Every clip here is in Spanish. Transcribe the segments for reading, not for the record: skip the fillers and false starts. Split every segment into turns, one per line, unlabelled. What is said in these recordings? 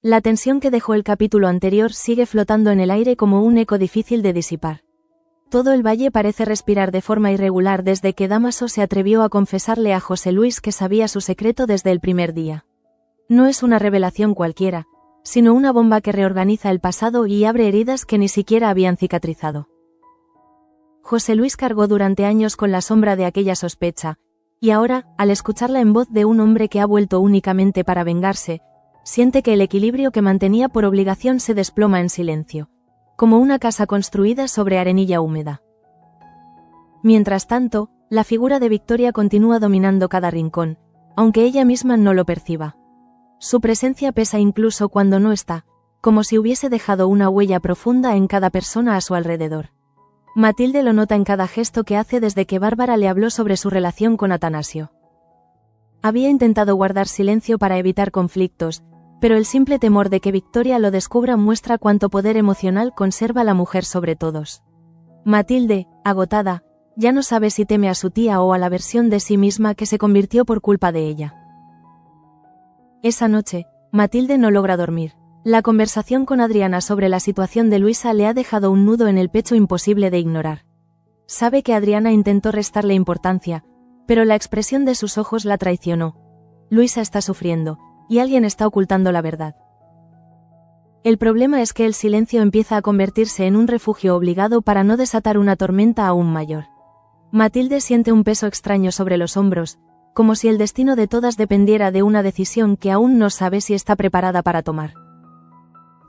La tensión que dejó el capítulo anterior sigue flotando en el aire como un eco difícil de disipar. Todo el valle parece respirar de forma irregular desde que Dámaso se atrevió a confesarle a José Luis que sabía su secreto desde el primer día. No es una revelación cualquiera, sino una bomba que reorganiza el pasado y abre heridas que ni siquiera habían cicatrizado. José Luis cargó durante años con la sombra de aquella sospecha, y ahora, al escucharla en voz de un hombre que ha vuelto únicamente para vengarse, siente que el equilibrio que mantenía por obligación se desploma en silencio, como una casa construida sobre arenilla húmeda. Mientras tanto, la figura de Victoria continúa dominando cada rincón, aunque ella misma no lo perciba. Su presencia pesa incluso cuando no está, como si hubiese dejado una huella profunda en cada persona a su alrededor. Matilde lo nota en cada gesto que hace desde que Bárbara le habló sobre su relación con Atanasio. Había intentado guardar silencio para evitar conflictos, pero el simple temor de que Victoria lo descubra muestra cuánto poder emocional conserva la mujer sobre todos. Matilde, agotada, ya no sabe si teme a su tía o a la versión de sí misma que se convirtió por culpa de ella. Esa noche, Matilde no logra dormir. La conversación con Adriana sobre la situación de Luisa le ha dejado un nudo en el pecho imposible de ignorar. Sabe que Adriana intentó restarle importancia, pero la expresión de sus ojos la traicionó. Luisa está sufriendo, y alguien está ocultando la verdad. El problema es que el silencio empieza a convertirse en un refugio obligado para no desatar una tormenta aún mayor. Matilde siente un peso extraño sobre los hombros, como si el destino de todas dependiera de una decisión que aún no sabe si está preparada para tomar.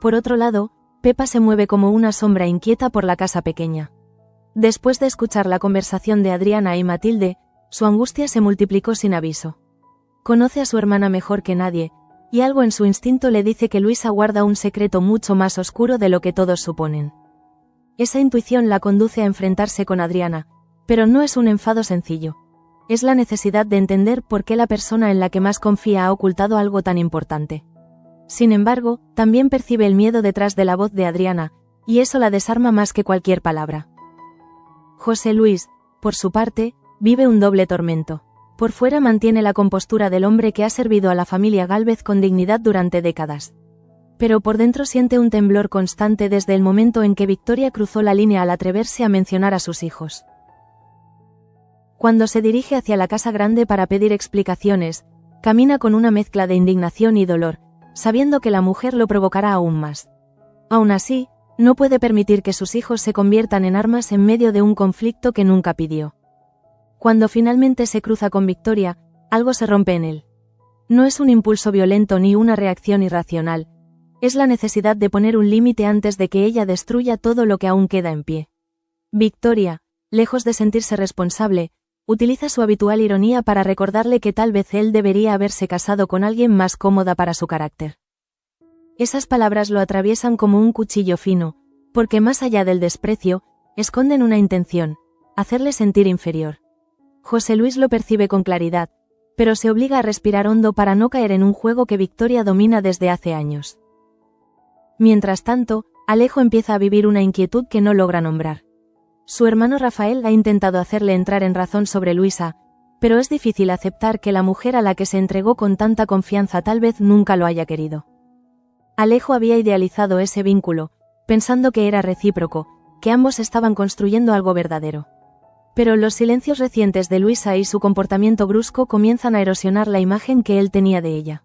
Por otro lado, Pepa se mueve como una sombra inquieta por la casa pequeña. Después de escuchar la conversación de Adriana y Matilde, su angustia se multiplicó sin aviso. Conoce a su hermana mejor que nadie, y algo en su instinto le dice que Luisa guarda un secreto mucho más oscuro de lo que todos suponen. Esa intuición la conduce a enfrentarse con Adriana, pero no es un enfado sencillo. Es la necesidad de entender por qué la persona en la que más confía ha ocultado algo tan importante. Sin embargo, también percibe el miedo detrás de la voz de Adriana, y eso la desarma más que cualquier palabra. José Luis, por su parte, vive un doble tormento. Por fuera mantiene la compostura del hombre que ha servido a la familia Gálvez con dignidad durante décadas. Pero por dentro siente un temblor constante desde el momento en que Victoria cruzó la línea al atreverse a mencionar a sus hijos. Cuando se dirige hacia la casa grande para pedir explicaciones, camina con una mezcla de indignación y dolor, sabiendo que la mujer lo provocará aún más. Aún así, no puede permitir que sus hijos se conviertan en armas en medio de un conflicto que nunca pidió. Cuando finalmente se cruza con Victoria, algo se rompe en él. No es un impulso violento ni una reacción irracional, es la necesidad de poner un límite antes de que ella destruya todo lo que aún queda en pie. Victoria, lejos de sentirse responsable, utiliza su habitual ironía para recordarle que tal vez él debería haberse casado con alguien más cómoda para su carácter. Esas palabras lo atraviesan como un cuchillo fino, porque más allá del desprecio, esconden una intención: hacerle sentir inferior. José Luis lo percibe con claridad, pero se obliga a respirar hondo para no caer en un juego que Victoria domina desde hace años. Mientras tanto, Alejo empieza a vivir una inquietud que no logra nombrar. Su hermano Rafael ha intentado hacerle entrar en razón sobre Luisa, pero es difícil aceptar que la mujer a la que se entregó con tanta confianza tal vez nunca lo haya querido. Alejo había idealizado ese vínculo, pensando que era recíproco, que ambos estaban construyendo algo verdadero. Pero los silencios recientes de Luisa y su comportamiento brusco comienzan a erosionar la imagen que él tenía de ella.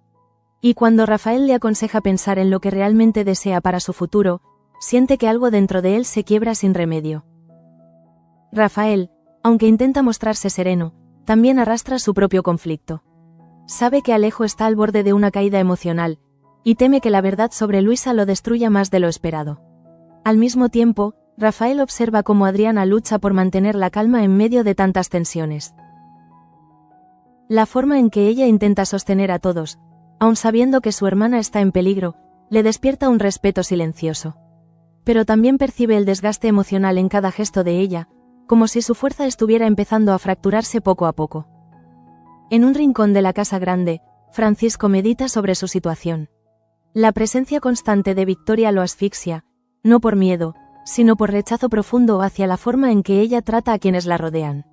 Y cuando Rafael le aconseja pensar en lo que realmente desea para su futuro, siente que algo dentro de él se quiebra sin remedio. Rafael, aunque intenta mostrarse sereno, también arrastra su propio conflicto. Sabe que Alejo está al borde de una caída emocional, y teme que la verdad sobre Luisa lo destruya más de lo esperado. Al mismo tiempo, Rafael observa cómo Adriana lucha por mantener la calma en medio de tantas tensiones. La forma en que ella intenta sostener a todos, aun sabiendo que su hermana está en peligro, le despierta un respeto silencioso. Pero también percibe el desgaste emocional en cada gesto de ella, como si su fuerza estuviera empezando a fracturarse poco a poco. En un rincón de la casa grande, Francisco medita sobre su situación. La presencia constante de Victoria lo asfixia, no por miedo, sino por rechazo profundo hacia la forma en que ella trata a quienes la rodean.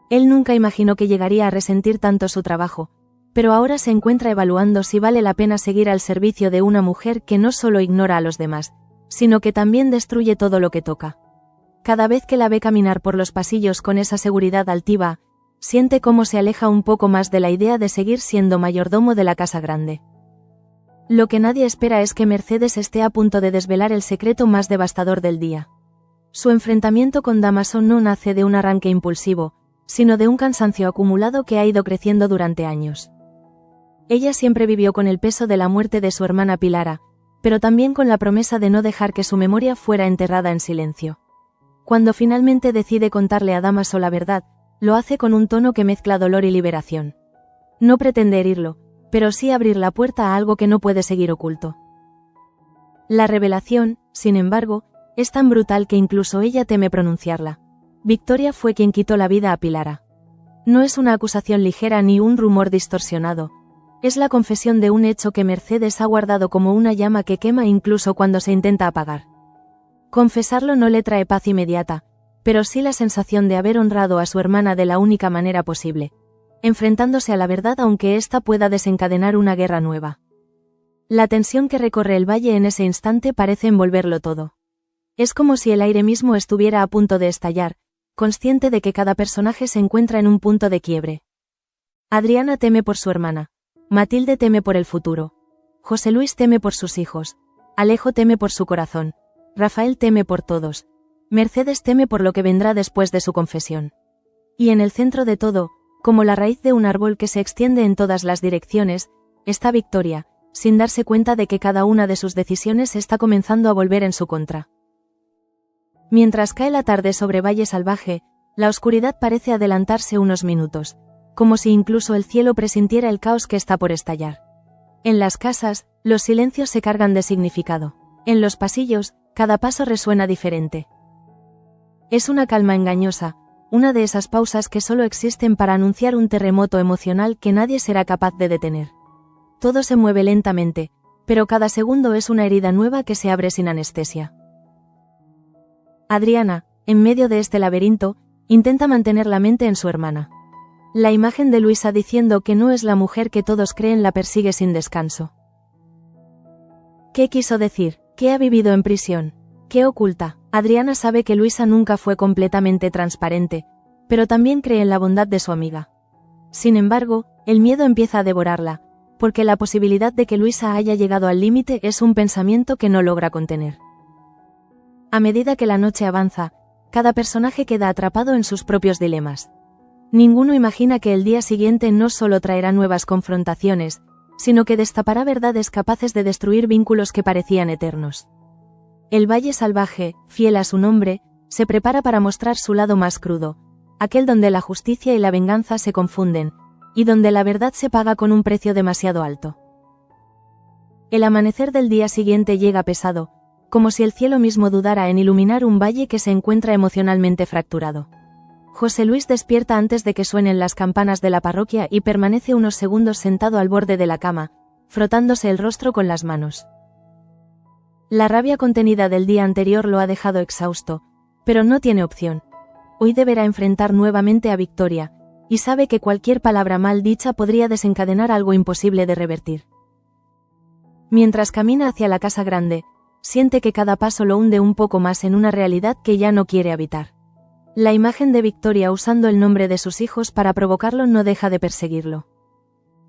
Él nunca imaginó que llegaría a resentir tanto su trabajo, pero ahora se encuentra evaluando si vale la pena seguir al servicio de una mujer que no solo ignora a los demás, sino que también destruye todo lo que toca. Cada vez que la ve caminar por los pasillos con esa seguridad altiva, siente cómo se aleja un poco más de la idea de seguir siendo mayordomo de la casa grande. Lo que nadie espera es que Mercedes esté a punto de desvelar el secreto más devastador del día. Su enfrentamiento con Dámaso no nace de un arranque impulsivo, sino de un cansancio acumulado que ha ido creciendo durante años. Ella siempre vivió con el peso de la muerte de su hermana Pilara, pero también con la promesa de no dejar que su memoria fuera enterrada en silencio. Cuando finalmente decide contarle a Dámaso la verdad, lo hace con un tono que mezcla dolor y liberación. No pretende herirlo, pero sí abrir la puerta a algo que no puede seguir oculto. La revelación, sin embargo, es tan brutal que incluso ella teme pronunciarla. Victoria fue quien quitó la vida a Pilara. No es una acusación ligera ni un rumor distorsionado. Es la confesión de un hecho que Mercedes ha guardado como una llama que quema incluso cuando se intenta apagar. Confesarlo no le trae paz inmediata, pero sí la sensación de haber honrado a su hermana de la única manera posible, enfrentándose a la verdad aunque ésta pueda desencadenar una guerra nueva. La tensión que recorre el valle en ese instante parece envolverlo todo. Es como si el aire mismo estuviera a punto de estallar, consciente de que cada personaje se encuentra en un punto de quiebre. Adriana teme por su hermana. Matilde teme por el futuro. José Luis teme por sus hijos. Alejo teme por su corazón. Rafael teme por todos. Mercedes teme por lo que vendrá después de su confesión. Y en el centro de todo, como la raíz de un árbol que se extiende en todas las direcciones, está Victoria, sin darse cuenta de que cada una de sus decisiones está comenzando a volver en su contra. Mientras cae la tarde sobre Valle Salvaje, la oscuridad parece adelantarse unos minutos, como si incluso el cielo presintiera el caos que está por estallar. En las casas, los silencios se cargan de significado. En los pasillos, cada paso resuena diferente. Es una calma engañosa, una de esas pausas que solo existen para anunciar un terremoto emocional que nadie será capaz de detener. Todo se mueve lentamente, pero cada segundo es una herida nueva que se abre sin anestesia. Adriana, en medio de este laberinto, intenta mantener la mente en su hermana. La imagen de Luisa diciendo que no es la mujer que todos creen la persigue sin descanso. ¿Qué quiso decir? ¿Qué ha vivido en prisión? ¿Qué oculta? Adriana sabe que Luisa nunca fue completamente transparente, pero también cree en la bondad de su amiga. Sin embargo, el miedo empieza a devorarla, porque la posibilidad de que Luisa haya llegado al límite es un pensamiento que no logra contener. A medida que la noche avanza, cada personaje queda atrapado en sus propios dilemas. Ninguno imagina que el día siguiente no solo traerá nuevas confrontaciones, sino que destapará verdades capaces de destruir vínculos que parecían eternos. El Valle Salvaje, fiel a su nombre, se prepara para mostrar su lado más crudo, aquel donde la justicia y la venganza se confunden, y donde la verdad se paga con un precio demasiado alto. El amanecer del día siguiente llega pesado, como si el cielo mismo dudara en iluminar un valle que se encuentra emocionalmente fracturado. José Luis despierta antes de que suenen las campanas de la parroquia y permanece unos segundos sentado al borde de la cama, frotándose el rostro con las manos. La rabia contenida del día anterior lo ha dejado exhausto, pero no tiene opción. Hoy deberá enfrentar nuevamente a Victoria, y sabe que cualquier palabra mal dicha podría desencadenar algo imposible de revertir. Mientras camina hacia la casa grande, siente que cada paso lo hunde un poco más en una realidad que ya no quiere habitar. La imagen de Victoria usando el nombre de sus hijos para provocarlo no deja de perseguirlo.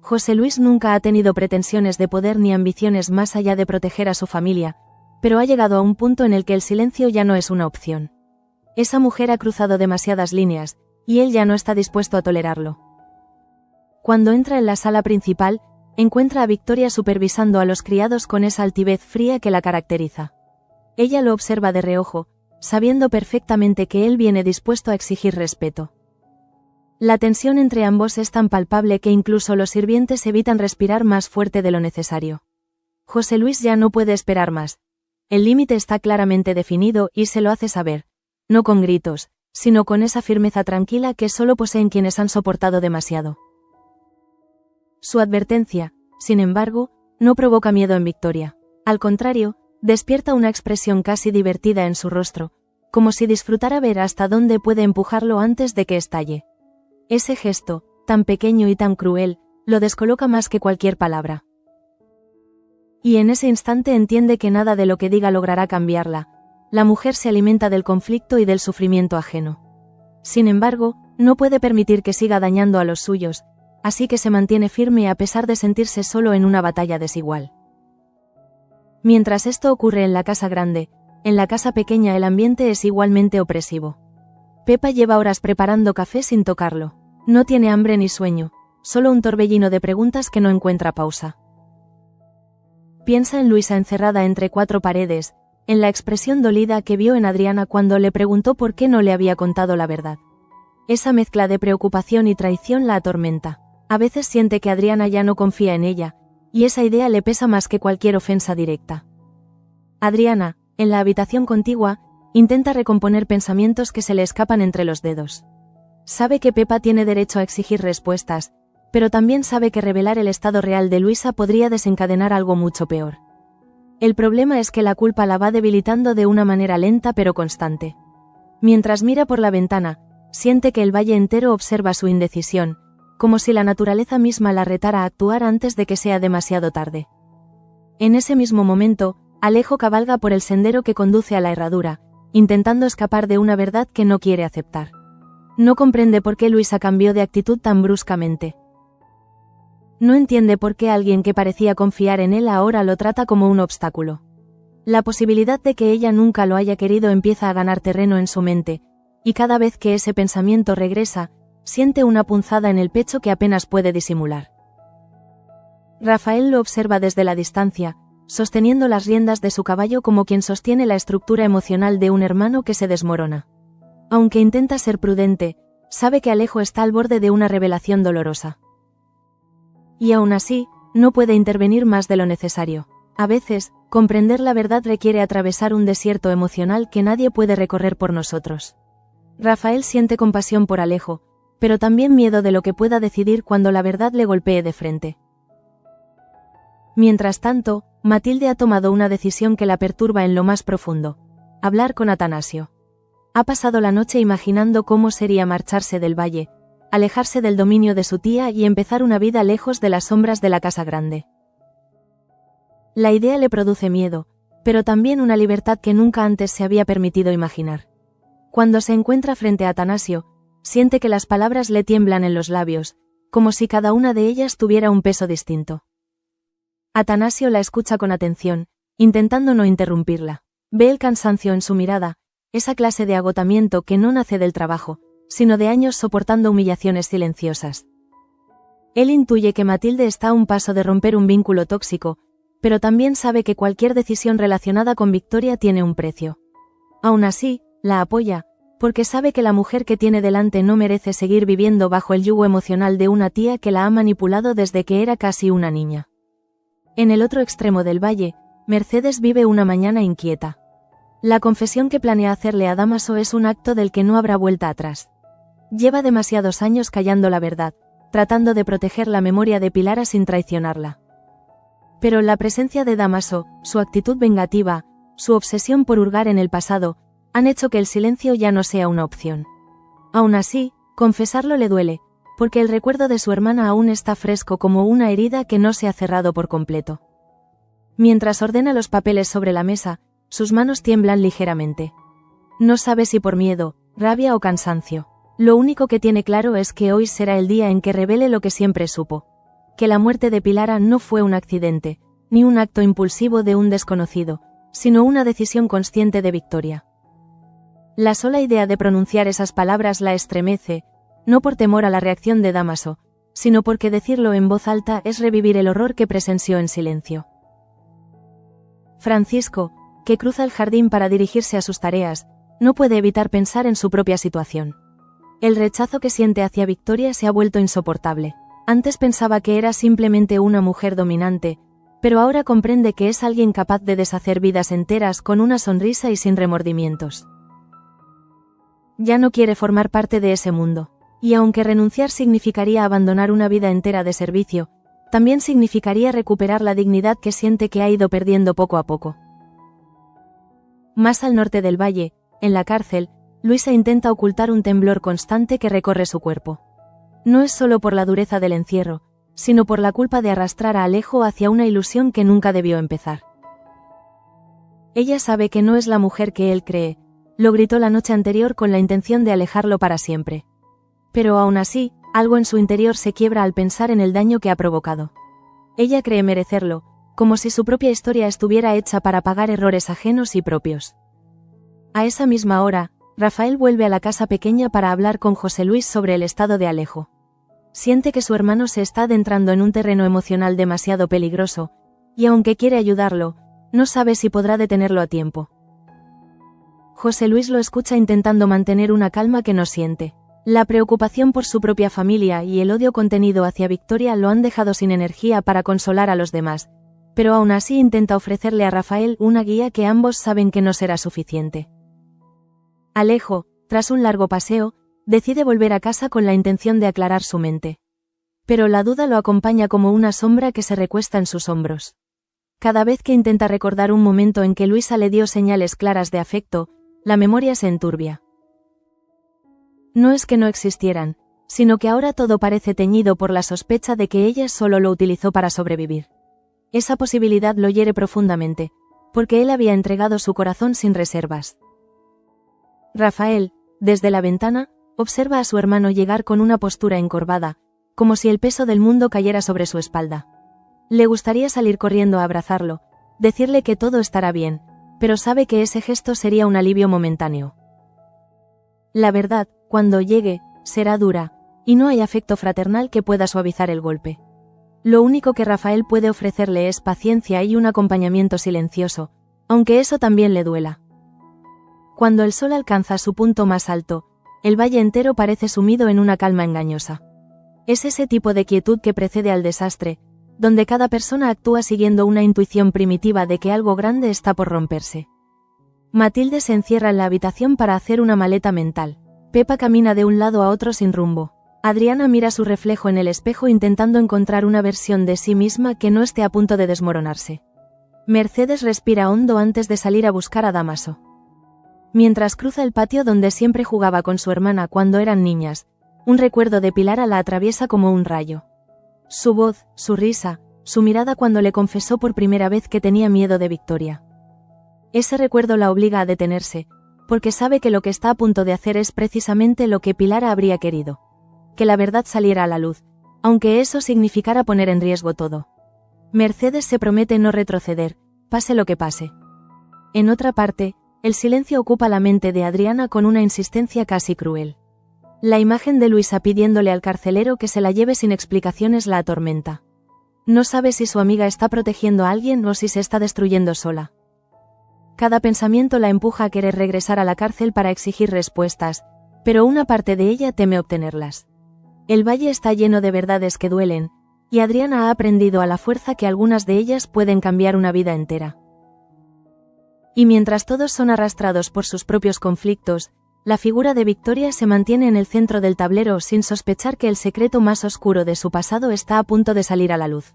José Luis nunca ha tenido pretensiones de poder ni ambiciones más allá de proteger a su familia, pero ha llegado a un punto en el que el silencio ya no es una opción. Esa mujer ha cruzado demasiadas líneas, y él ya no está dispuesto a tolerarlo. Cuando entra en la sala principal, encuentra a Victoria supervisando a los criados con esa altivez fría que la caracteriza. Ella lo observa de reojo, sabiendo perfectamente que él viene dispuesto a exigir respeto. La tensión entre ambos es tan palpable que incluso los sirvientes evitan respirar más fuerte de lo necesario. José Luis ya no puede esperar más. El límite está claramente definido y se lo hace saber, no con gritos, sino con esa firmeza tranquila que solo poseen quienes han soportado demasiado. Su advertencia, sin embargo, no provoca miedo en Victoria. Al contrario, despierta una expresión casi divertida en su rostro, como si disfrutara ver hasta dónde puede empujarlo antes de que estalle. Ese gesto, tan pequeño y tan cruel, lo descoloca más que cualquier palabra. Y en ese instante entiende que nada de lo que diga logrará cambiarla. La mujer se alimenta del conflicto y del sufrimiento ajeno. Sin embargo, no puede permitir que siga dañando a los suyos, así que se mantiene firme a pesar de sentirse solo en una batalla desigual. Mientras esto ocurre en la casa grande, en la casa pequeña el ambiente es igualmente opresivo. Pepa lleva horas preparando café sin tocarlo. No tiene hambre ni sueño, solo un torbellino de preguntas que no encuentra pausa. Piensa en Luisa encerrada entre cuatro paredes, en la expresión dolida que vio en Adriana cuando le preguntó por qué no le había contado la verdad. Esa mezcla de preocupación y traición la atormenta. A veces siente que Adriana ya no confía en ella, y esa idea le pesa más que cualquier ofensa directa. Adriana, en la habitación contigua, intenta recomponer pensamientos que se le escapan entre los dedos. Sabe que Pepa tiene derecho a exigir respuestas, pero también sabe que revelar el estado real de Luisa podría desencadenar algo mucho peor. El problema es que la culpa la va debilitando de una manera lenta pero constante. Mientras mira por la ventana, siente que el valle entero observa su indecisión, como si la naturaleza misma la retara a actuar antes de que sea demasiado tarde. En ese mismo momento, Alejo cabalga por el sendero que conduce a la herradura, intentando escapar de una verdad que no quiere aceptar. No comprende por qué Luisa cambió de actitud tan bruscamente. No entiende por qué alguien que parecía confiar en él ahora lo trata como un obstáculo. La posibilidad de que ella nunca lo haya querido empieza a ganar terreno en su mente, y cada vez que ese pensamiento regresa, siente una punzada en el pecho que apenas puede disimular. Rafael lo observa desde la distancia, sosteniendo las riendas de su caballo como quien sostiene la estructura emocional de un hermano que se desmorona. Aunque intenta ser prudente, sabe que Alejo está al borde de una revelación dolorosa. Y aún así, no puede intervenir más de lo necesario. A veces, comprender la verdad requiere atravesar un desierto emocional que nadie puede recorrer por nosotros. Rafael siente compasión por Alejo, pero también miedo de lo que pueda decidir cuando la verdad le golpee de frente. Mientras tanto, Matilde ha tomado una decisión que la perturba en lo más profundo: hablar con Atanasio. Ha pasado la noche imaginando cómo sería marcharse del valle, alejarse del dominio de su tía y empezar una vida lejos de las sombras de la casa grande. La idea le produce miedo, pero también una libertad que nunca antes se había permitido imaginar. Cuando se encuentra frente a Atanasio, siente que las palabras le tiemblan en los labios, como si cada una de ellas tuviera un peso distinto. Atanasio la escucha con atención, intentando no interrumpirla. Ve el cansancio en su mirada, esa clase de agotamiento que no nace del trabajo, sino de años soportando humillaciones silenciosas. Él intuye que Matilde está a un paso de romper un vínculo tóxico, pero también sabe que cualquier decisión relacionada con Victoria tiene un precio. Aún así, la apoya, porque sabe que la mujer que tiene delante no merece seguir viviendo bajo el yugo emocional de una tía que la ha manipulado desde que era casi una niña. En el otro extremo del valle, Mercedes vive una mañana inquieta. La confesión que planea hacerle a Dámaso es un acto del que no habrá vuelta atrás. Lleva demasiados años callando la verdad, tratando de proteger la memoria de Pilara sin traicionarla. Pero la presencia de Dámaso, su actitud vengativa, su obsesión por hurgar en el pasado, han hecho que el silencio ya no sea una opción. Aún así, confesarlo le duele, porque el recuerdo de su hermana aún está fresco como una herida que no se ha cerrado por completo. Mientras ordena los papeles sobre la mesa, sus manos tiemblan ligeramente. No sabe si por miedo, rabia o cansancio. Lo único que tiene claro es que hoy será el día en que revele lo que siempre supo: que la muerte de Pilara no fue un accidente, ni un acto impulsivo de un desconocido, sino una decisión consciente de Victoria. La sola idea de pronunciar esas palabras la estremece, no por temor a la reacción de Dámaso, sino porque decirlo en voz alta es revivir el horror que presenció en silencio. Francisco, que cruza el jardín para dirigirse a sus tareas, no puede evitar pensar en su propia situación. El rechazo que siente hacia Victoria se ha vuelto insoportable. Antes pensaba que era simplemente una mujer dominante, pero ahora comprende que es alguien capaz de deshacer vidas enteras con una sonrisa y sin remordimientos. Ya no quiere formar parte de ese mundo. Y aunque renunciar significaría abandonar una vida entera de servicio, también significaría recuperar la dignidad que siente que ha ido perdiendo poco a poco. Más al norte del valle, en la cárcel, Luisa intenta ocultar un temblor constante que recorre su cuerpo. No es solo por la dureza del encierro, sino por la culpa de arrastrar a Alejo hacia una ilusión que nunca debió empezar. Ella sabe que no es la mujer que él cree, lo gritó la noche anterior con la intención de alejarlo para siempre. Pero aún así, algo en su interior se quiebra al pensar en el daño que ha provocado. Ella cree merecerlo, como si su propia historia estuviera hecha para pagar errores ajenos y propios. A esa misma hora, Rafael vuelve a la casa pequeña para hablar con José Luis sobre el estado de Alejo. Siente que su hermano se está adentrando en un terreno emocional demasiado peligroso, y aunque quiere ayudarlo, no sabe si podrá detenerlo a tiempo. José Luis lo escucha intentando mantener una calma que no siente. La preocupación por su propia familia y el odio contenido hacia Victoria lo han dejado sin energía para consolar a los demás, pero aún así intenta ofrecerle a Rafael una guía que ambos saben que no será suficiente. Alejo, tras un largo paseo, decide volver a casa con la intención de aclarar su mente. Pero la duda lo acompaña como una sombra que se recuesta en sus hombros. Cada vez que intenta recordar un momento en que Luisa le dio señales claras de afecto, la memoria se enturbia. No es que no existieran, sino que ahora todo parece teñido por la sospecha de que ella solo lo utilizó para sobrevivir. Esa posibilidad lo hiere profundamente, porque él había entregado su corazón sin reservas. Rafael, desde la ventana, observa a su hermano llegar con una postura encorvada, como si el peso del mundo cayera sobre su espalda. Le gustaría salir corriendo a abrazarlo, decirle que todo estará bien, pero sabe que ese gesto sería un alivio momentáneo. La verdad, cuando llegue, será dura, y no hay afecto fraternal que pueda suavizar el golpe. Lo único que Rafael puede ofrecerle es paciencia y un acompañamiento silencioso, aunque eso también le duela. Cuando el sol alcanza su punto más alto, el valle entero parece sumido en una calma engañosa. Es ese tipo de quietud que precede al desastre, donde cada persona actúa siguiendo una intuición primitiva de que algo grande está por romperse. Matilde se encierra en la habitación para hacer una maleta mental. Pepa camina de un lado a otro sin rumbo. Adriana mira su reflejo en el espejo intentando encontrar una versión de sí misma que no esté a punto de desmoronarse. Mercedes respira hondo antes de salir a buscar a Dámaso. Mientras cruza el patio donde siempre jugaba con su hermana cuando eran niñas, un recuerdo de Pilar la atraviesa como un rayo. Su voz, su risa, su mirada cuando le confesó por primera vez que tenía miedo de Victoria. Ese recuerdo la obliga a detenerse, porque sabe que lo que está a punto de hacer es precisamente lo que Pilar habría querido. Que la verdad saliera a la luz, aunque eso significara poner en riesgo todo. Mercedes se promete no retroceder, pase lo que pase. En otra parte, el silencio ocupa la mente de Adriana con una insistencia casi cruel. La imagen de Luisa pidiéndole al carcelero que se la lleve sin explicaciones la atormenta. No sabe si su amiga está protegiendo a alguien o si se está destruyendo sola. Cada pensamiento la empuja a querer regresar a la cárcel para exigir respuestas, pero una parte de ella teme obtenerlas. El valle está lleno de verdades que duelen, y Adriana ha aprendido a la fuerza que algunas de ellas pueden cambiar una vida entera. Y mientras todos son arrastrados por sus propios conflictos, la figura de Victoria se mantiene en el centro del tablero sin sospechar que el secreto más oscuro de su pasado está a punto de salir a la luz.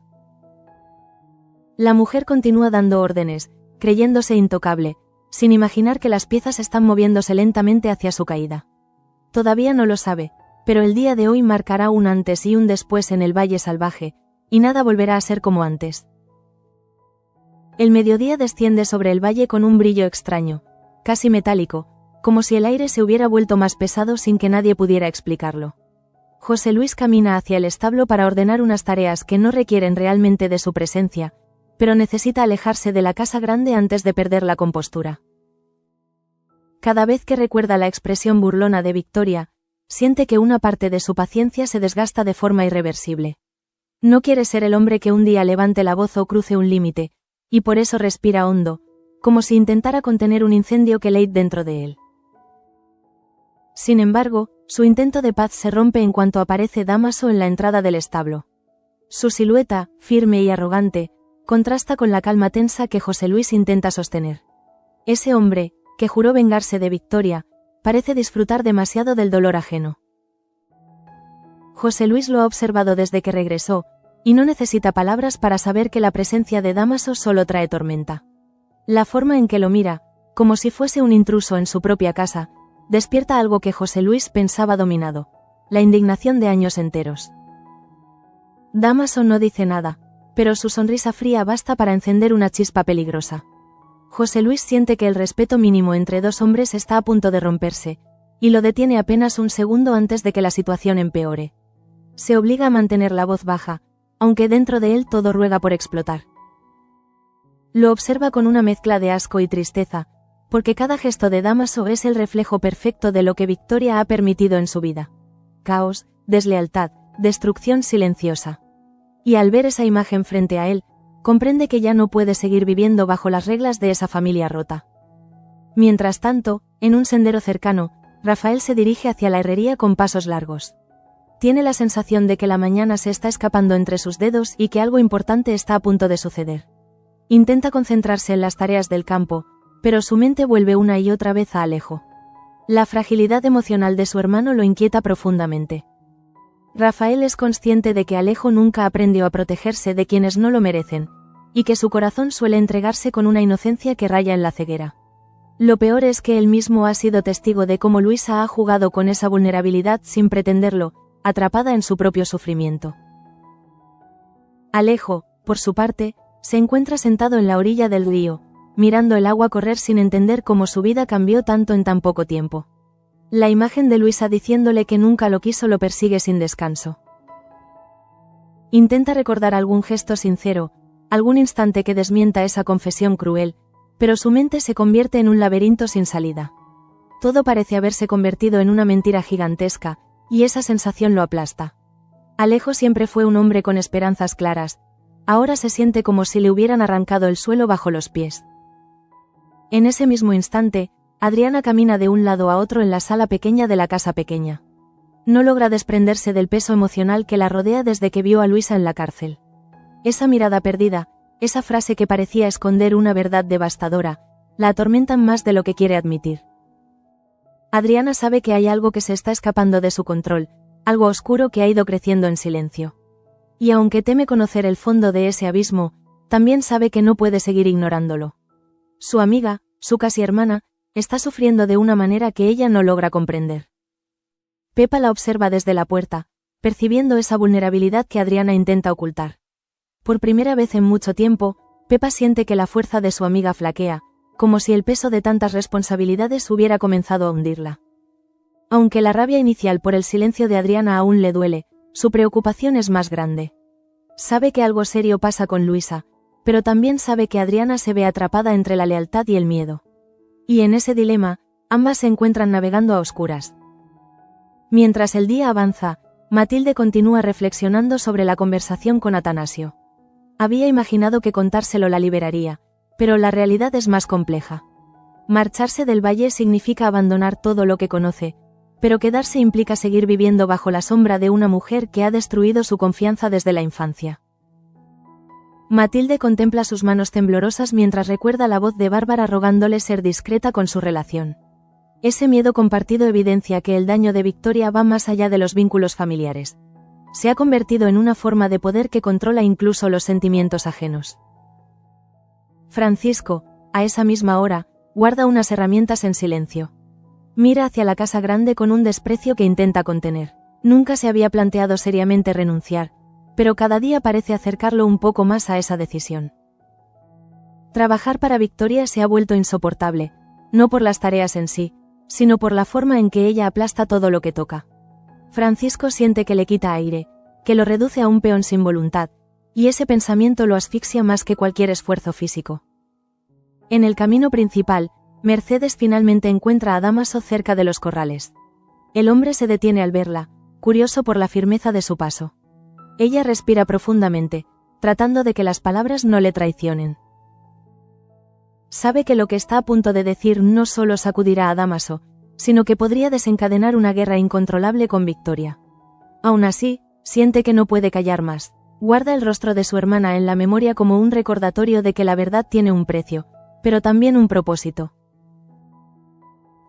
La mujer continúa dando órdenes, creyéndose intocable, sin imaginar que las piezas están moviéndose lentamente hacia su caída. Todavía no lo sabe, pero el día de hoy marcará un antes y un después en el Valle Salvaje, y nada volverá a ser como antes. El mediodía desciende sobre el valle con un brillo extraño, casi metálico, como si el aire se hubiera vuelto más pesado sin que nadie pudiera explicarlo. José Luis camina hacia el establo para ordenar unas tareas que no requieren realmente de su presencia, pero necesita alejarse de la casa grande antes de perder la compostura. Cada vez que recuerda la expresión burlona de Victoria, siente que una parte de su paciencia se desgasta de forma irreversible. No quiere ser el hombre que un día levante la voz o cruce un límite, y por eso respira hondo, como si intentara contener un incendio que leite dentro de él. Sin embargo, su intento de paz se rompe en cuanto aparece Dámaso en la entrada del establo. Su silueta, firme y arrogante, contrasta con la calma tensa que José Luis intenta sostener. Ese hombre, que juró vengarse de Victoria, parece disfrutar demasiado del dolor ajeno. José Luis lo ha observado desde que regresó, y no necesita palabras para saber que la presencia de Dámaso solo trae tormenta. La forma en que lo mira, como si fuese un intruso en su propia casa, despierta algo que José Luis pensaba dominado: la indignación de años enteros. Dámaso no dice nada, pero su sonrisa fría basta para encender una chispa peligrosa. José Luis siente que el respeto mínimo entre dos hombres está a punto de romperse, y lo detiene apenas un segundo antes de que la situación empeore. Se obliga a mantener la voz baja, aunque dentro de él todo ruega por explotar. Lo observa con una mezcla de asco y tristeza, porque cada gesto de Dámaso es el reflejo perfecto de lo que Victoria ha permitido en su vida. Caos, deslealtad, destrucción silenciosa. Y al ver esa imagen frente a él, comprende que ya no puede seguir viviendo bajo las reglas de esa familia rota. Mientras tanto, en un sendero cercano, Rafael se dirige hacia la herrería con pasos largos. Tiene la sensación de que la mañana se está escapando entre sus dedos y que algo importante está a punto de suceder. Intenta concentrarse en las tareas del campo, pero su mente vuelve una y otra vez a Alejo. La fragilidad emocional de su hermano lo inquieta profundamente. Rafael es consciente de que Alejo nunca aprendió a protegerse de quienes no lo merecen, y que su corazón suele entregarse con una inocencia que raya en la ceguera. Lo peor es que él mismo ha sido testigo de cómo Luisa ha jugado con esa vulnerabilidad sin pretenderlo, atrapada en su propio sufrimiento. Alejo, por su parte, se encuentra sentado en la orilla del río, mirando el agua correr sin entender cómo su vida cambió tanto en tan poco tiempo. La imagen de Luisa diciéndole que nunca lo quiso lo persigue sin descanso. Intenta recordar algún gesto sincero, algún instante que desmienta esa confesión cruel, pero su mente se convierte en un laberinto sin salida. Todo parece haberse convertido en una mentira gigantesca, y esa sensación lo aplasta. Alejo siempre fue un hombre con esperanzas claras, ahora se siente como si le hubieran arrancado el suelo bajo los pies. En ese mismo instante, Adriana camina de un lado a otro en la sala pequeña de la casa pequeña. No logra desprenderse del peso emocional que la rodea desde que vio a Luisa en la cárcel. Esa mirada perdida, esa frase que parecía esconder una verdad devastadora, la atormentan más de lo que quiere admitir. Adriana sabe que hay algo que se está escapando de su control, algo oscuro que ha ido creciendo en silencio. Y aunque teme conocer el fondo de ese abismo, también sabe que no puede seguir ignorándolo. Su amiga, su casi hermana, está sufriendo de una manera que ella no logra comprender. Pepa la observa desde la puerta, percibiendo esa vulnerabilidad que Adriana intenta ocultar. Por primera vez en mucho tiempo, Pepa siente que la fuerza de su amiga flaquea, como si el peso de tantas responsabilidades hubiera comenzado a hundirla. Aunque la rabia inicial por el silencio de Adriana aún le duele, su preocupación es más grande. Sabe que algo serio pasa con Luisa, pero también sabe que Adriana se ve atrapada entre la lealtad y el miedo. Y en ese dilema, ambas se encuentran navegando a oscuras. Mientras el día avanza, Matilde continúa reflexionando sobre la conversación con Atanasio. Había imaginado que contárselo la liberaría, pero la realidad es más compleja. Marcharse del valle significa abandonar todo lo que conoce, pero quedarse implica seguir viviendo bajo la sombra de una mujer que ha destruido su confianza desde la infancia. Matilde contempla sus manos temblorosas mientras recuerda la voz de Bárbara rogándole ser discreta con su relación. Ese miedo compartido evidencia que el daño de Victoria va más allá de los vínculos familiares. Se ha convertido en una forma de poder que controla incluso los sentimientos ajenos. Francisco, a esa misma hora, guarda unas herramientas en silencio. Mira hacia la casa grande con un desprecio que intenta contener. Nunca se había planteado seriamente renunciar, pero cada día parece acercarlo un poco más a esa decisión. Trabajar para Victoria se ha vuelto insoportable, no por las tareas en sí, sino por la forma en que ella aplasta todo lo que toca. Francisco siente que le quita aire, que lo reduce a un peón sin voluntad, y ese pensamiento lo asfixia más que cualquier esfuerzo físico. En el camino principal, Mercedes finalmente encuentra a Dámaso cerca de los corrales. El hombre se detiene al verla, curioso por la firmeza de su paso. Ella respira profundamente, tratando de que las palabras no le traicionen. Sabe que lo que está a punto de decir no solo sacudirá a Dámaso, sino que podría desencadenar una guerra incontrolable con Victoria. Aún así, siente que no puede callar más. Guarda el rostro de su hermana en la memoria como un recordatorio de que la verdad tiene un precio, pero también un propósito.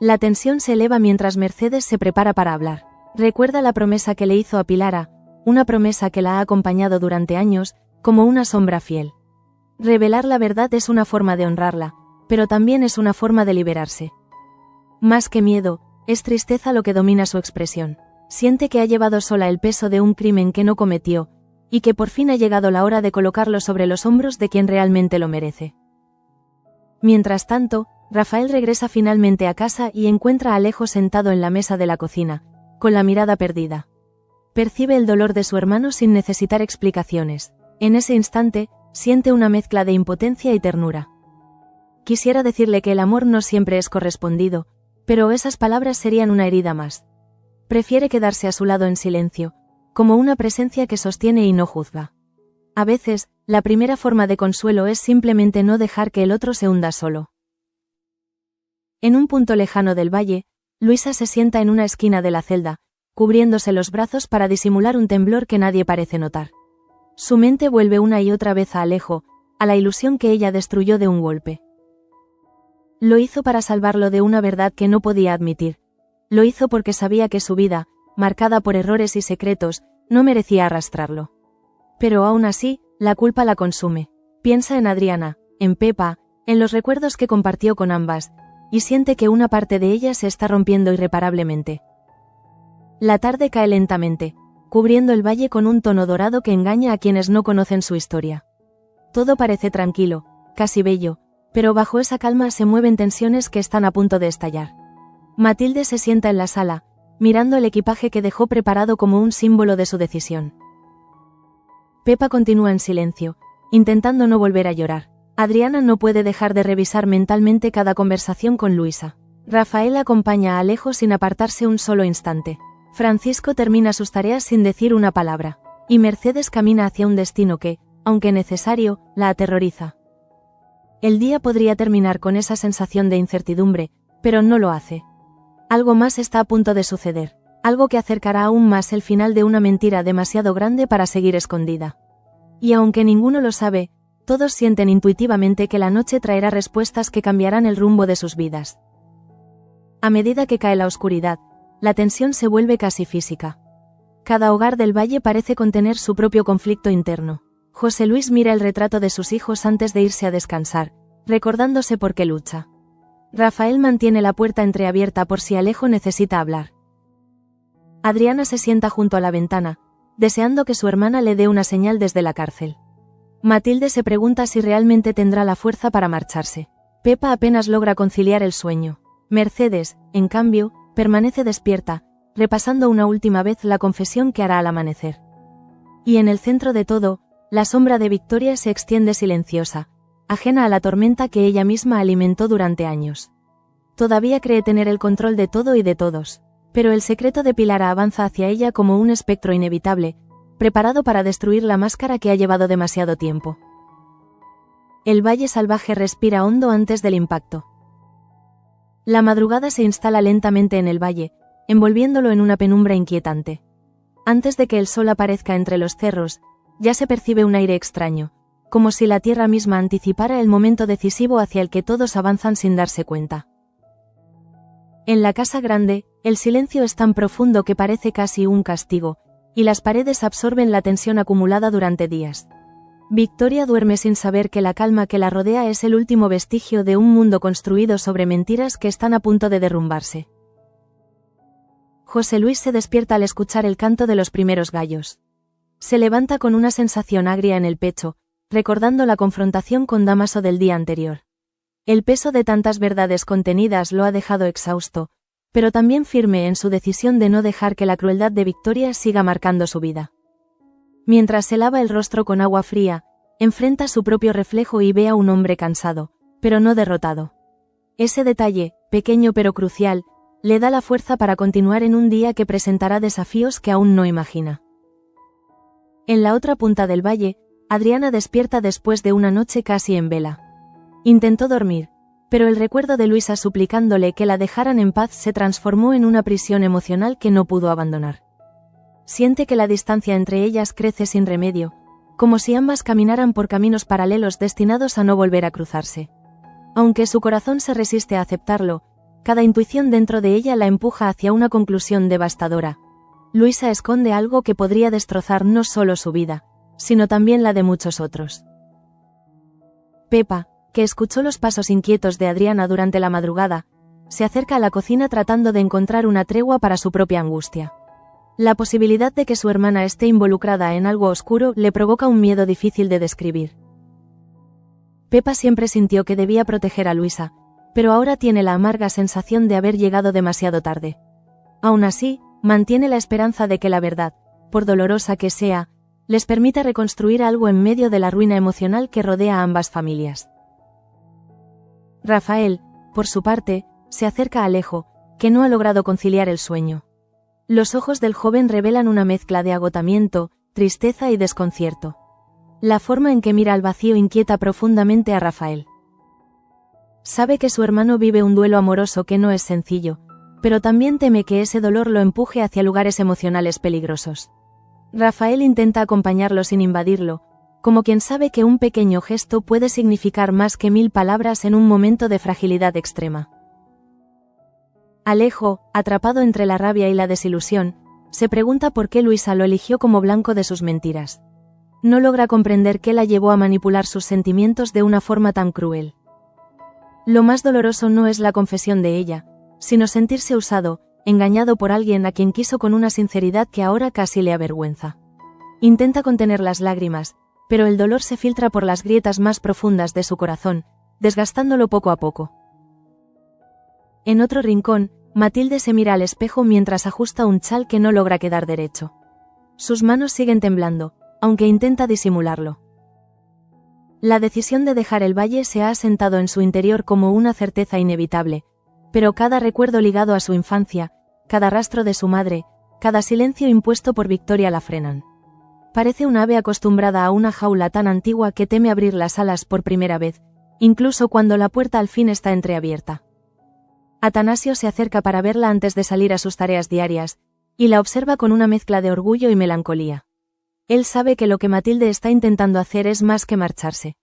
La tensión se eleva mientras Mercedes se prepara para hablar. Recuerda la promesa que le hizo a Pilara, una promesa que la ha acompañado durante años, como una sombra fiel. Revelar la verdad es una forma de honrarla, pero también es una forma de liberarse. Más que miedo, es tristeza lo que domina su expresión. Siente que ha llevado sola el peso de un crimen que no cometió, y que por fin ha llegado la hora de colocarlo sobre los hombros de quien realmente lo merece. Mientras tanto, Rafael regresa finalmente a casa y encuentra a Alejo sentado en la mesa de la cocina, con la mirada perdida. Percibe el dolor de su hermano sin necesitar explicaciones. En ese instante, siente una mezcla de impotencia y ternura. Quisiera decirle que el amor no siempre es correspondido, pero esas palabras serían una herida más. Prefiere quedarse a su lado en silencio, como una presencia que sostiene y no juzga. A veces, la primera forma de consuelo es simplemente no dejar que el otro se hunda solo. En un punto lejano del valle, Luisa se sienta en una esquina de la celda, cubriéndose los brazos para disimular un temblor que nadie parece notar. Su mente vuelve una y otra vez a Alejo, a la ilusión que ella destruyó de un golpe. Lo hizo para salvarlo de una verdad que no podía admitir. Lo hizo porque sabía que su vida, marcada por errores y secretos, no merecía arrastrarlo. Pero aún así, la culpa la consume. Piensa en Adriana, en Pepa, en los recuerdos que compartió con ambas, y siente que una parte de ella se está rompiendo irreparablemente. La tarde cae lentamente, cubriendo el valle con un tono dorado que engaña a quienes no conocen su historia. Todo parece tranquilo, casi bello, pero bajo esa calma se mueven tensiones que están a punto de estallar. Matilde se sienta en la sala, mirando el equipaje que dejó preparado como un símbolo de su decisión. Pepa continúa en silencio, intentando no volver a llorar. Adriana no puede dejar de revisar mentalmente cada conversación con Luisa. Rafael acompaña a Alejo sin apartarse un solo instante. Francisco termina sus tareas sin decir una palabra, y Mercedes camina hacia un destino que, aunque necesario, la aterroriza. El día podría terminar con esa sensación de incertidumbre, pero no lo hace. Algo más está a punto de suceder, algo que acercará aún más el final de una mentira demasiado grande para seguir escondida. Y aunque ninguno lo sabe, todos sienten intuitivamente que la noche traerá respuestas que cambiarán el rumbo de sus vidas. A medida que cae la oscuridad, la tensión se vuelve casi física. Cada hogar del valle parece contener su propio conflicto interno. José Luis mira el retrato de sus hijos antes de irse a descansar, recordándose por qué lucha. Rafael mantiene la puerta entreabierta por si Alejo necesita hablar. Adriana se sienta junto a la ventana, deseando que su hermana le dé una señal desde la cárcel. Matilde se pregunta si realmente tendrá la fuerza para marcharse. Pepa apenas logra conciliar el sueño. Mercedes, en cambio, permanece despierta, repasando una última vez la confesión que hará al amanecer. Y en el centro de todo, la sombra de Victoria se extiende silenciosa, ajena a la tormenta que ella misma alimentó durante años. Todavía cree tener el control de todo y de todos, pero el secreto de Pilar avanza hacia ella como un espectro inevitable, preparado para destruir la máscara que ha llevado demasiado tiempo. El valle salvaje respira hondo antes del impacto. La madrugada se instala lentamente en el valle, envolviéndolo en una penumbra inquietante. Antes de que el sol aparezca entre los cerros, ya se percibe un aire extraño, como si la tierra misma anticipara el momento decisivo hacia el que todos avanzan sin darse cuenta. En la casa grande, el silencio es tan profundo que parece casi un castigo, y las paredes absorben la tensión acumulada durante días. Victoria duerme sin saber que la calma que la rodea es el último vestigio de un mundo construido sobre mentiras que están a punto de derrumbarse. José Luis se despierta al escuchar el canto de los primeros gallos. Se levanta con una sensación agria en el pecho, recordando la confrontación con Dámaso del día anterior. El peso de tantas verdades contenidas lo ha dejado exhausto, pero también firme en su decisión de no dejar que la crueldad de Victoria siga marcando su vida. Mientras se lava el rostro con agua fría, enfrenta su propio reflejo y ve a un hombre cansado, pero no derrotado. Ese detalle, pequeño pero crucial, le da la fuerza para continuar en un día que presentará desafíos que aún no imagina. En la otra punta del valle, Adriana despierta después de una noche casi en vela. Intentó dormir, pero el recuerdo de Luisa suplicándole que la dejaran en paz se transformó en una prisión emocional que no pudo abandonar. Siente que la distancia entre ellas crece sin remedio, como si ambas caminaran por caminos paralelos destinados a no volver a cruzarse. Aunque su corazón se resiste a aceptarlo, cada intuición dentro de ella la empuja hacia una conclusión devastadora. Luisa esconde algo que podría destrozar no solo su vida, sino también la de muchos otros. Pepa, que escuchó los pasos inquietos de Adriana durante la madrugada, se acerca a la cocina tratando de encontrar una tregua para su propia angustia. La posibilidad de que su hermana esté involucrada en algo oscuro le provoca un miedo difícil de describir. Pepa siempre sintió que debía proteger a Luisa, pero ahora tiene la amarga sensación de haber llegado demasiado tarde. Aún así, mantiene la esperanza de que la verdad, por dolorosa que sea, les permita reconstruir algo en medio de la ruina emocional que rodea a ambas familias. Rafael, por su parte, se acerca a Alejo, que no ha logrado conciliar el sueño. Los ojos del joven revelan una mezcla de agotamiento, tristeza y desconcierto. La forma en que mira al vacío inquieta profundamente a Rafael. Sabe que su hermano vive un duelo amoroso que no es sencillo, pero también teme que ese dolor lo empuje hacia lugares emocionales peligrosos. Rafael intenta acompañarlo sin invadirlo, como quien sabe que un pequeño gesto puede significar más que 1000 palabras en un momento de fragilidad extrema. Alejo, atrapado entre la rabia y la desilusión, se pregunta por qué Luisa lo eligió como blanco de sus mentiras. No logra comprender qué la llevó a manipular sus sentimientos de una forma tan cruel. Lo más doloroso no es la confesión de ella, sino sentirse usado, engañado por alguien a quien quiso con una sinceridad que ahora casi le avergüenza. Intenta contener las lágrimas, pero el dolor se filtra por las grietas más profundas de su corazón, desgastándolo poco a poco. En otro rincón, Matilde se mira al espejo mientras ajusta un chal que no logra quedar derecho. Sus manos siguen temblando, aunque intenta disimularlo. La decisión de dejar el valle se ha asentado en su interior como una certeza inevitable, pero cada recuerdo ligado a su infancia, cada rastro de su madre, cada silencio impuesto por Victoria la frenan. Parece un ave acostumbrada a una jaula tan antigua que teme abrir las alas por primera vez, incluso cuando la puerta al fin está entreabierta. Atanasio se acerca para verla antes de salir a sus tareas diarias, y la observa con una mezcla de orgullo y melancolía. Él sabe que lo que Matilde está intentando hacer es más que marcharse.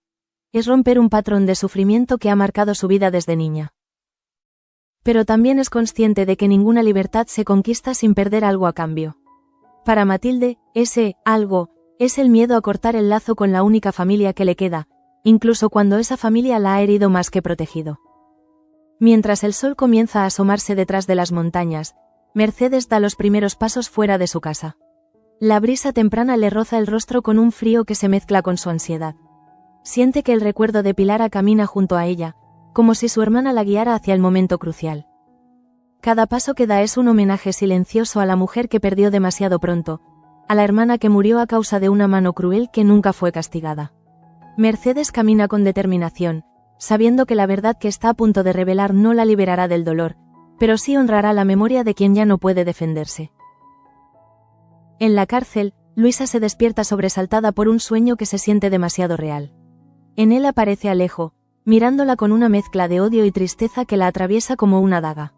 Es romper un patrón de sufrimiento que ha marcado su vida desde niña. Pero también es consciente de que ninguna libertad se conquista sin perder algo a cambio. Para Matilde, ese algo es el miedo a cortar el lazo con la única familia que le queda, incluso cuando esa familia la ha herido más que protegido. Mientras el sol comienza a asomarse detrás de las montañas, Mercedes da los primeros pasos fuera de su casa. La brisa temprana le roza el rostro con un frío que se mezcla con su ansiedad. Siente que el recuerdo de Pilara camina junto a ella, como si su hermana la guiara hacia el momento crucial. Cada paso que da es un homenaje silencioso a la mujer que perdió demasiado pronto, a la hermana que murió a causa de una mano cruel que nunca fue castigada. Mercedes camina con determinación, sabiendo que la verdad que está a punto de revelar no la liberará del dolor, pero sí honrará la memoria de quien ya no puede defenderse. En la cárcel, Luisa se despierta sobresaltada por un sueño que se siente demasiado real. En él aparece Alejo, mirándola con una mezcla de odio y tristeza que la atraviesa como una daga.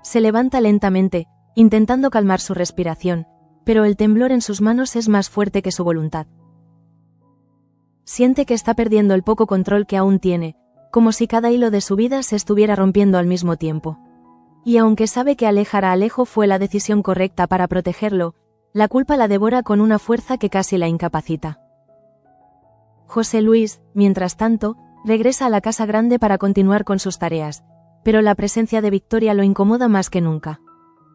Se levanta lentamente, intentando calmar su respiración, pero el temblor en sus manos es más fuerte que su voluntad. Siente que está perdiendo el poco control que aún tiene, como si cada hilo de su vida se estuviera rompiendo al mismo tiempo. Y aunque sabe que alejar a Alejo fue la decisión correcta para protegerlo, la culpa la devora con una fuerza que casi la incapacita. José Luis, mientras tanto, regresa a la casa grande para continuar con sus tareas, pero la presencia de Victoria lo incomoda más que nunca.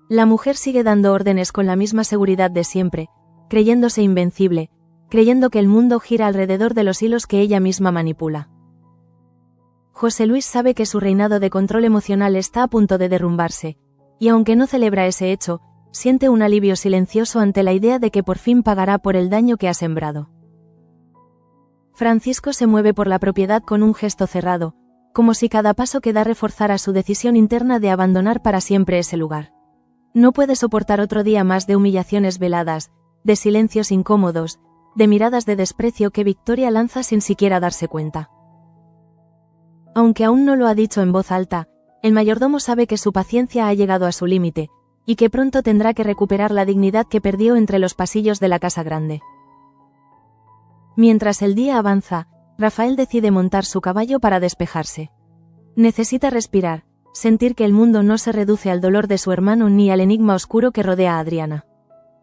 La mujer sigue dando órdenes con la misma seguridad de siempre, creyéndose invencible, creyendo que el mundo gira alrededor de los hilos que ella misma manipula. José Luis sabe que su reinado de control emocional está a punto de derrumbarse, y aunque no celebra ese hecho, siente un alivio silencioso ante la idea de que por fin pagará por el daño que ha sembrado. Francisco se mueve por la propiedad con un gesto cerrado, como si cada paso que da reforzara su decisión interna de abandonar para siempre ese lugar. No puede soportar otro día más de humillaciones veladas, de silencios incómodos, de miradas de desprecio que Victoria lanza sin siquiera darse cuenta. Aunque aún no lo ha dicho en voz alta, el mayordomo sabe que su paciencia ha llegado a su límite, y que pronto tendrá que recuperar la dignidad que perdió entre los pasillos de la casa grande. Mientras el día avanza, Rafael decide montar su caballo para despejarse. Necesita respirar, sentir que el mundo no se reduce al dolor de su hermano ni al enigma oscuro que rodea a Adriana.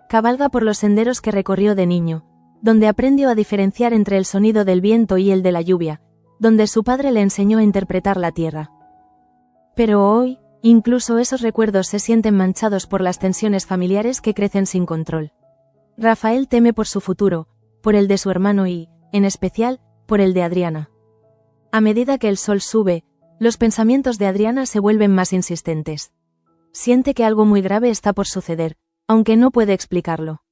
Cabalga por los senderos que recorrió de niño, donde aprendió a diferenciar entre el sonido del viento y el de la lluvia, donde su padre le enseñó a interpretar la tierra. Pero hoy, Incluso esos recuerdos se sienten manchados por las tensiones familiares que crecen sin control. Rafael teme por su futuro, por el de su hermano y, en especial, por el de Adriana. A medida que el sol sube, los pensamientos de Adriana se vuelven más insistentes. Siente que algo muy grave está por suceder, aunque no puede explicarlo.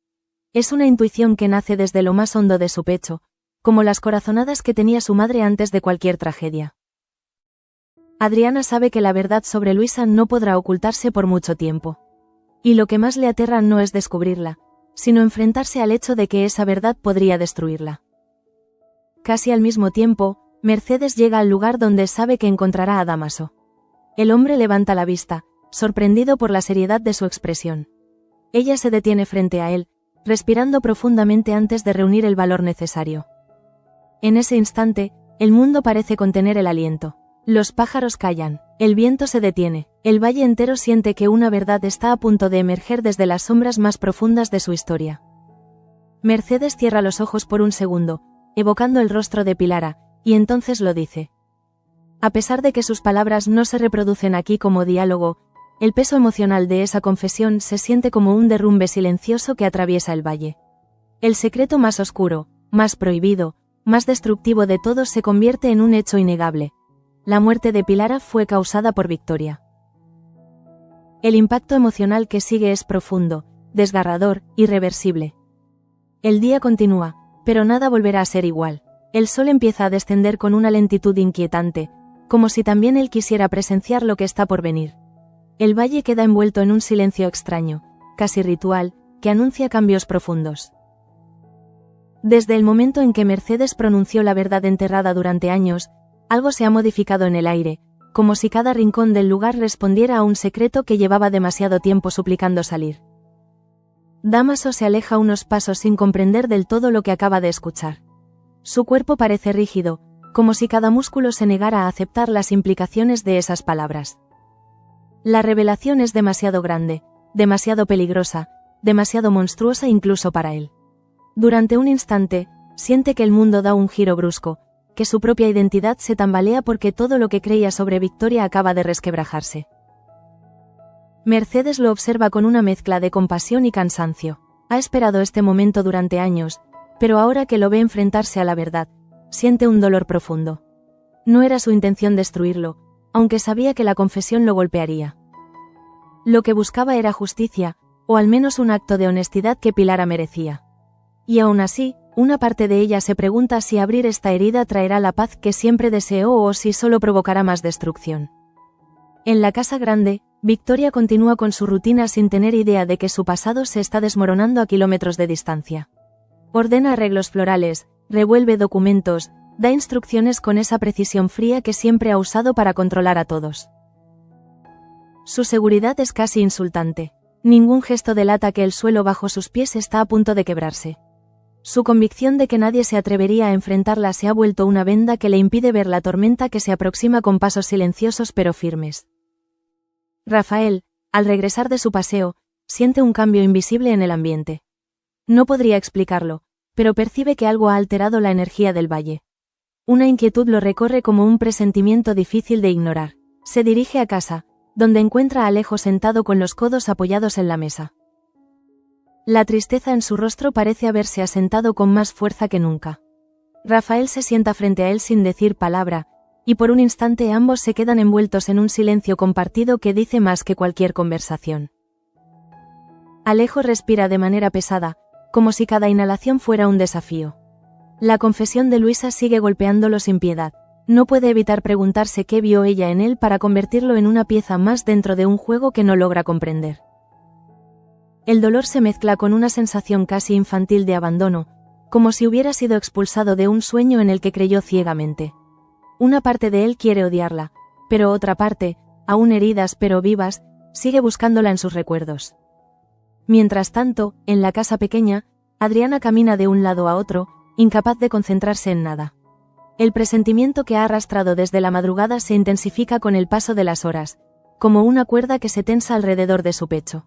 Es una intuición que nace desde lo más hondo de su pecho, como las corazonadas que tenía su madre antes de cualquier tragedia. Adriana sabe que la verdad sobre Luisa no podrá ocultarse por mucho tiempo. Y lo que más le aterra no es descubrirla, sino enfrentarse al hecho de que esa verdad podría destruirla. Casi al mismo tiempo, Mercedes llega al lugar donde sabe que encontrará a Dámaso. El hombre levanta la vista, sorprendido por la seriedad de su expresión. Ella se detiene frente a él, respirando profundamente antes de reunir el valor necesario. En ese instante, el mundo parece contener el aliento. Los pájaros callan, el viento se detiene, el valle entero siente que una verdad está a punto de emerger desde las sombras más profundas de su historia. Mercedes cierra los ojos por un segundo, evocando el rostro de Pilara, y entonces lo dice. A pesar de que sus palabras no se reproducen aquí como diálogo, el peso emocional de esa confesión se siente como un derrumbe silencioso que atraviesa el valle. El secreto más oscuro, más prohibido, más destructivo de todos se convierte en un hecho innegable. La muerte de Pilara fue causada por Victoria. El impacto emocional que sigue es profundo, desgarrador, irreversible. El día continúa, pero nada volverá a ser igual. El sol empieza a descender con una lentitud inquietante, como si también él quisiera presenciar lo que está por venir. El valle queda envuelto en un silencio extraño, casi ritual, que anuncia cambios profundos. Desde el momento en que Mercedes pronunció la verdad enterrada durante años, algo se ha modificado en el aire, como si cada rincón del lugar respondiera a un secreto que llevaba demasiado tiempo suplicando salir. Dámaso se aleja unos pasos sin comprender del todo lo que acaba de escuchar. Su cuerpo parece rígido, como si cada músculo se negara a aceptar las implicaciones de esas palabras. La revelación es demasiado grande, demasiado peligrosa, demasiado monstruosa incluso para él. Durante un instante, siente que el mundo da un giro brusco, que su propia identidad se tambalea porque todo lo que creía sobre Victoria acaba de resquebrajarse. Mercedes lo observa con una mezcla de compasión y cansancio. Ha esperado este momento durante años, pero ahora que lo ve enfrentarse a la verdad, siente un dolor profundo. No era su intención destruirlo, aunque sabía que la confesión lo golpearía. Lo que buscaba era justicia, o al menos un acto de honestidad que Pilara merecía. Y aún así, una parte de ella se pregunta si abrir esta herida traerá la paz que siempre deseó o si solo provocará más destrucción. En la casa grande, Victoria continúa con su rutina sin tener idea de que su pasado se está desmoronando a kilómetros de distancia. Ordena arreglos florales, revuelve documentos, da instrucciones con esa precisión fría que siempre ha usado para controlar a todos. Su seguridad es casi insultante. Ningún gesto delata que el suelo bajo sus pies está a punto de quebrarse. Su convicción de que nadie se atrevería a enfrentarla se ha vuelto una venda que le impide ver la tormenta que se aproxima con pasos silenciosos pero firmes. Rafael, al regresar de su paseo, siente un cambio invisible en el ambiente. No podría explicarlo, pero percibe que algo ha alterado la energía del valle. Una inquietud lo recorre como un presentimiento difícil de ignorar. Se dirige a casa, donde encuentra a Alejo sentado con los codos apoyados en la mesa. La tristeza en su rostro parece haberse asentado con más fuerza que nunca. Rafael se sienta frente a él sin decir palabra, y por un instante ambos se quedan envueltos en un silencio compartido que dice más que cualquier conversación. Alejo respira de manera pesada, como si cada inhalación fuera un desafío. La confesión de Luisa sigue golpeándolo sin piedad. No puede evitar preguntarse qué vio ella en él para convertirlo en una pieza más dentro de un juego que no logra comprender. El dolor se mezcla con una sensación casi infantil de abandono, como si hubiera sido expulsado de un sueño en el que creyó ciegamente. Una parte de él quiere odiarla, pero otra parte, aún heridas pero vivas, sigue buscándola en sus recuerdos. Mientras tanto, en la casa pequeña, Adriana camina de un lado a otro, incapaz de concentrarse en nada. El presentimiento que ha arrastrado desde la madrugada se intensifica con el paso de las horas, como una cuerda que se tensa alrededor de su pecho.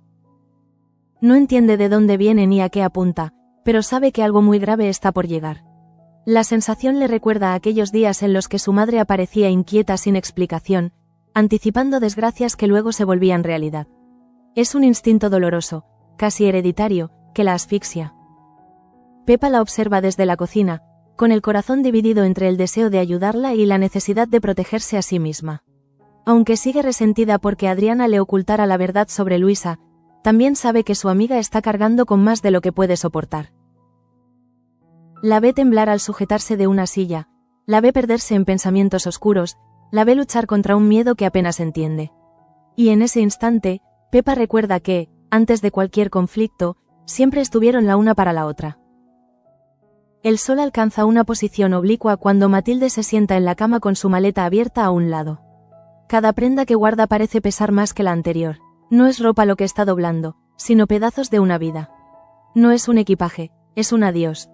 No entiende de dónde viene ni a qué apunta, pero sabe que algo muy grave está por llegar. La sensación le recuerda a aquellos días en los que su madre aparecía inquieta sin explicación, anticipando desgracias que luego se volvían realidad. Es un instinto doloroso, casi hereditario, que la asfixia. Pepa la observa desde la cocina, con el corazón dividido entre el deseo de ayudarla y la necesidad de protegerse a sí misma. Aunque sigue resentida porque Adriana le ocultara la verdad sobre Luisa, también sabe que su amiga está cargando con más de lo que puede soportar. La ve temblar al sujetarse de una silla, la ve perderse en pensamientos oscuros, la ve luchar contra un miedo que apenas entiende. Y en ese instante, Pepa recuerda que, antes de cualquier conflicto, siempre estuvieron la una para la otra. El sol alcanza una posición oblicua cuando Matilde se sienta en la cama con su maleta abierta a un lado. Cada prenda que guarda parece pesar más que la anterior. No es ropa lo que está doblando, sino pedazos de una vida. No es un equipaje, es un adiós.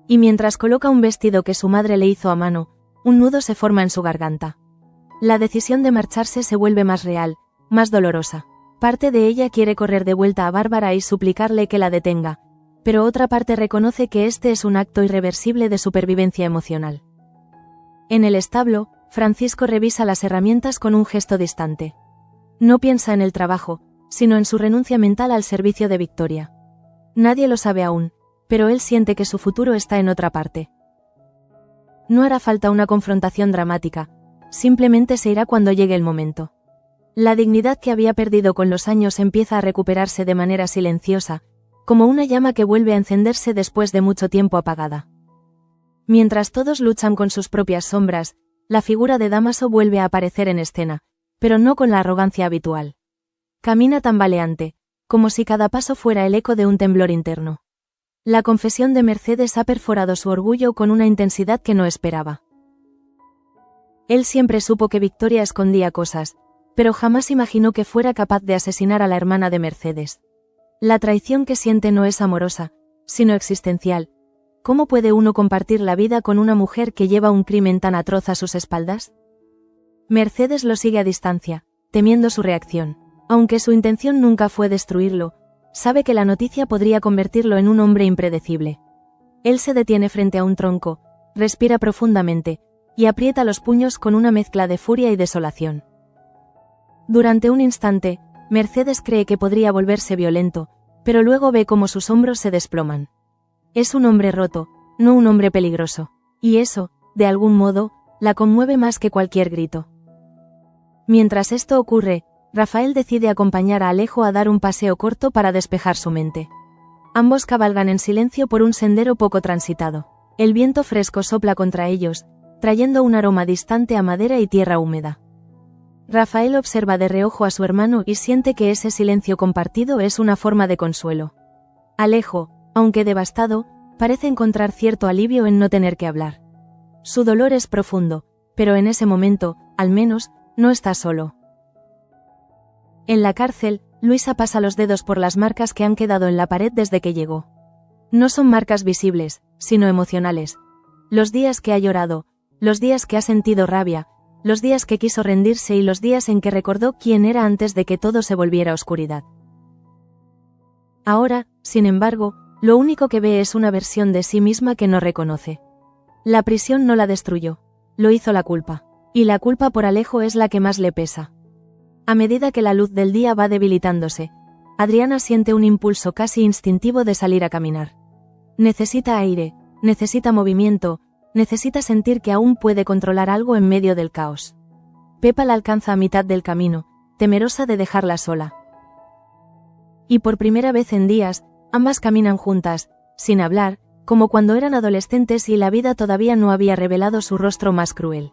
Y mientras coloca un vestido que su madre le hizo a mano, un nudo se forma en su garganta. La decisión de marcharse se vuelve más real, más dolorosa. Parte de ella quiere correr de vuelta a Bárbara y suplicarle que la detenga, pero otra parte reconoce que este es un acto irreversible de supervivencia emocional. En el establo, Francisco revisa las herramientas con un gesto distante. No piensa en el trabajo, sino en su renuncia mental al servicio de Victoria. Nadie lo sabe aún, pero él siente que su futuro está en otra parte. No hará falta una confrontación dramática, simplemente se irá cuando llegue el momento. La dignidad que había perdido con los años empieza a recuperarse de manera silenciosa, como una llama que vuelve a encenderse después de mucho tiempo apagada. Mientras todos luchan con sus propias sombras, la figura de Dámaso vuelve a aparecer en escena, pero no con la arrogancia habitual. Camina tambaleante, como si cada paso fuera el eco de un temblor interno. La confesión de Mercedes ha perforado su orgullo con una intensidad que no esperaba. Él siempre supo que Victoria escondía cosas, pero jamás imaginó que fuera capaz de asesinar a la hermana de Mercedes. La traición que siente no es amorosa, sino existencial. ¿Cómo puede uno compartir la vida con una mujer que lleva un crimen tan atroz a sus espaldas? Mercedes lo sigue a distancia, temiendo su reacción. Aunque su intención nunca fue destruirlo, sabe que la noticia podría convertirlo en un hombre impredecible. Él se detiene frente a un tronco, respira profundamente, y aprieta los puños con una mezcla de furia y desolación. Durante un instante, Mercedes cree que podría volverse violento, pero luego ve cómo sus hombros se desploman. Es un hombre roto, no un hombre peligroso, y eso, de algún modo, la conmueve más que cualquier grito. Mientras esto ocurre, Rafael decide acompañar a Alejo a dar un paseo corto para despejar su mente. Ambos cabalgan en silencio por un sendero poco transitado. El viento fresco sopla contra ellos, trayendo un aroma distante a madera y tierra húmeda. Rafael observa de reojo a su hermano y siente que ese silencio compartido es una forma de consuelo. Alejo, aunque devastado, parece encontrar cierto alivio en no tener que hablar. Su dolor es profundo, pero en ese momento, al menos, no está solo. En la cárcel, Luisa pasa los dedos por las marcas que han quedado en la pared desde que llegó. No son marcas visibles, sino emocionales. Los días que ha llorado, los días que ha sentido rabia, los días que quiso rendirse y los días en que recordó quién era antes de que todo se volviera oscuridad. Ahora, sin embargo, lo único que ve es una versión de sí misma que no reconoce. La prisión no la destruyó, lo hizo la culpa. Y la culpa por Alejo es la que más le pesa. A medida que la luz del día va debilitándose, Adriana siente un impulso casi instintivo de salir a caminar. Necesita aire, necesita movimiento, necesita sentir que aún puede controlar algo en medio del caos. Pepa la alcanza a mitad del camino, temerosa de dejarla sola. Y por primera vez en días, ambas caminan juntas, sin hablar, como cuando eran adolescentes y la vida todavía no había revelado su rostro más cruel.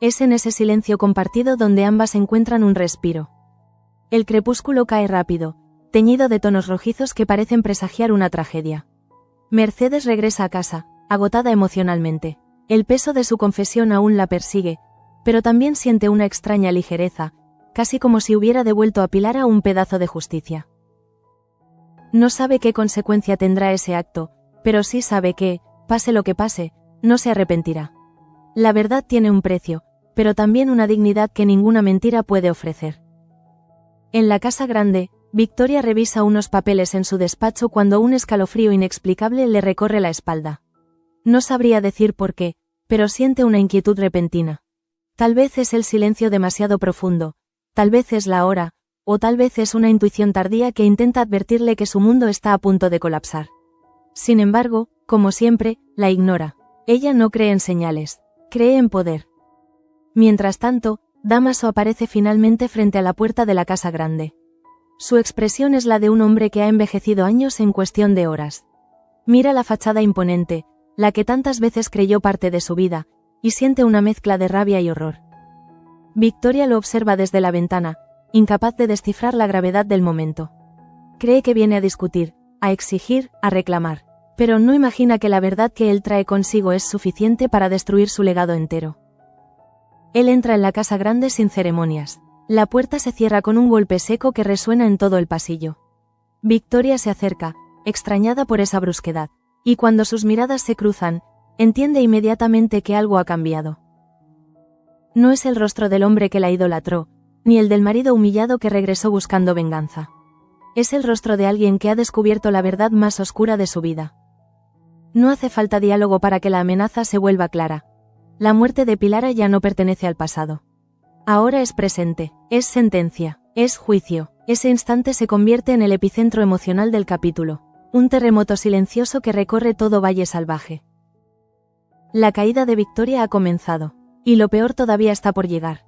Es en ese silencio compartido donde ambas encuentran un respiro. El crepúsculo cae rápido, teñido de tonos rojizos que parecen presagiar una tragedia. Mercedes regresa a casa, agotada emocionalmente. El peso de su confesión aún la persigue, pero también siente una extraña ligereza, casi como si hubiera devuelto a Pilar a un pedazo de justicia. No sabe qué consecuencia tendrá ese acto, pero sí sabe que, pase lo que pase, no se arrepentirá. La verdad tiene un precio, pero también una dignidad que ninguna mentira puede ofrecer. En la casa grande, Victoria revisa unos papeles en su despacho cuando un escalofrío inexplicable le recorre la espalda. No sabría decir por qué, pero siente una inquietud repentina. Tal vez es el silencio demasiado profundo, tal vez es la hora, o tal vez es una intuición tardía que intenta advertirle que su mundo está a punto de colapsar. Sin embargo, como siempre, la ignora. Ella no cree en señales, cree en poder. Mientras tanto, Dámaso aparece finalmente frente a la puerta de la casa grande. Su expresión es la de un hombre que ha envejecido años en cuestión de horas. Mira la fachada imponente, la que tantas veces creyó parte de su vida, y siente una mezcla de rabia y horror. Victoria lo observa desde la ventana, incapaz de descifrar la gravedad del momento. Cree que viene a discutir, a exigir, a reclamar, pero no imagina que la verdad que él trae consigo es suficiente para destruir su legado entero. Él entra en la casa grande sin ceremonias. La puerta se cierra con un golpe seco que resuena en todo el pasillo. Victoria se acerca, extrañada por esa brusquedad, y cuando sus miradas se cruzan, entiende inmediatamente que algo ha cambiado. No es el rostro del hombre que la idolatró, ni el del marido humillado que regresó buscando venganza. Es el rostro de alguien que ha descubierto la verdad más oscura de su vida. No hace falta diálogo para que la amenaza se vuelva clara. La muerte de Pilara ya no pertenece al pasado. Ahora es presente, es sentencia, es juicio. Ese instante se convierte en el epicentro emocional del capítulo, un terremoto silencioso que recorre todo Valle Salvaje. La caída de Victoria ha comenzado, y lo peor todavía está por llegar.